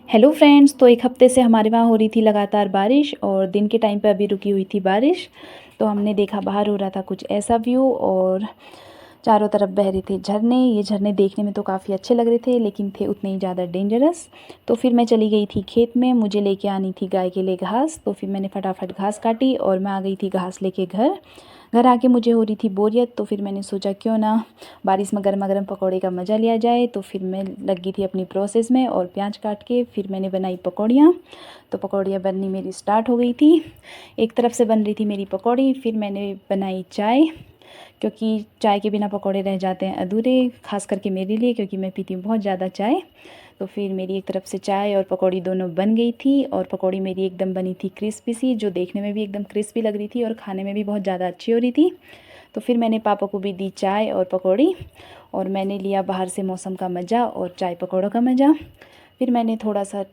Hello friends, तो एक हफ़्ते से हमारे वहाँ हो रही थी लगातार बारिश और दिन के टाइम पे अभी रुकी हुई थी बारिश। तो हमने देखा बाहर हो रहा था कुछ ऐसा व्यू और चारों तरफ बह रहे थे झरने। ये झरने देखने में तो काफ़ी अच्छे लग रहे थे लेकिन थे उतने ही ज़्यादा डेंजरस। तो फिर मैं चली गई थी खेत में, मुझे लेके आनी थी गाय के लिए घास। तो फिर मैंने फटाफट घास काटी और मैं आ गई थी घास लेके घर। घर आके मुझे हो रही थी बोरियत, तो फिर मैंने सोचा क्यों ना बारिश में गर्मा गर्म पकौड़े का मज़ा लिया जाए। तो फिर मैं लगी थी अपनी प्रोसेस में और प्याज काट के फिर मैंने बनाई पकौड़ियाँ। तो पकौड़ियाँ बननी मेरी स्टार्ट हो गई थी। एक तरफ से बन रही थी मेरी पकौड़ी, फिर मैंने बनाई चाय, क्योंकि चाय के बिना पकौड़े रह जाते हैं अधूरे, खास करके मेरे लिए, क्योंकि मैं पीती हूँ बहुत ज़्यादा चाय। तो फिर मेरी एक तरफ से चाय और पकौड़ी दोनों बन गई थी और पकौड़ी मेरी एकदम बनी थी क्रिस्पी सी, जो देखने में भी एकदम क्रिस्पी लग रही थी और खाने में भी बहुत ज़्यादा अच्छी हो रही थी। तो फिर मैंने पापा को भी दी चाय और पकौड़ी और मैंने लिया बाहर से मौसम का मज़ा और चाय पकौड़ों का मज़ा। फिर मैंने थोड़ा सा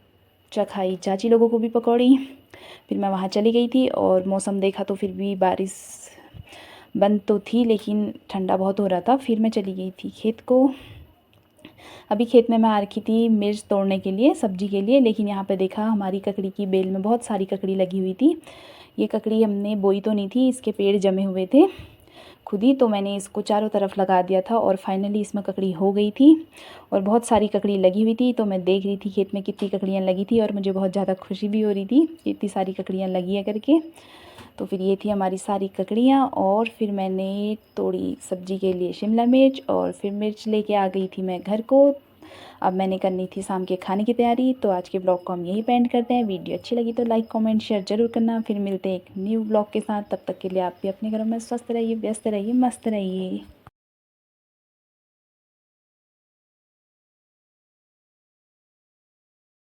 चखाई चाची लोगों को भी पकौड़ी। फिर मैं वहाँ चली गई थी और मौसम देखा तो फिर भी बारिश बंद तो थी लेकिन ठंडा बहुत हो रहा था। फिर मैं चली गई थी खेत को। अभी खेत में मैं आ रखी थी मिर्च तोड़ने के लिए, सब्जी के लिए, लेकिन यहाँ पे देखा हमारी ककड़ी की बेल में बहुत सारी ककड़ी लगी हुई थी। ये ककड़ी हमने बोई तो नहीं थी, इसके पेड़ जमे हुए थे खुद ही। तो मैंने इसको चारों तरफ लगा दिया था और फाइनली इसमें ककड़ी हो गई थी और बहुत सारी ककड़ी लगी हुई थी। तो मैं देख रही थी खेत में कितनी ककड़ियाँ लगी थी और मुझे बहुत ज़्यादा खुशी भी हो रही थी कि इतनी सारी ककड़ियाँ लगी है करके। तो फिर ये थी हमारी सारी ककड़ियाँ और फिर मैंने तोड़ी सब्जी के लिए शिमला मिर्च और फिर मिर्च लेके आ गई थी मैं घर को। अब मैंने करनी थी शाम के खाने की तैयारी। तो आज के ब्लॉग को हम यही पेंड करते हैं। वीडियो अच्छी लगी तो लाइक कमेंट शेयर ज़रूर करना। फिर मिलते हैं एक न्यू ब्लॉग के साथ। तब तक के लिए आप भी अपने घरों में स्वस्थ रहिए, व्यस्त रहिए, मस्त रहिए।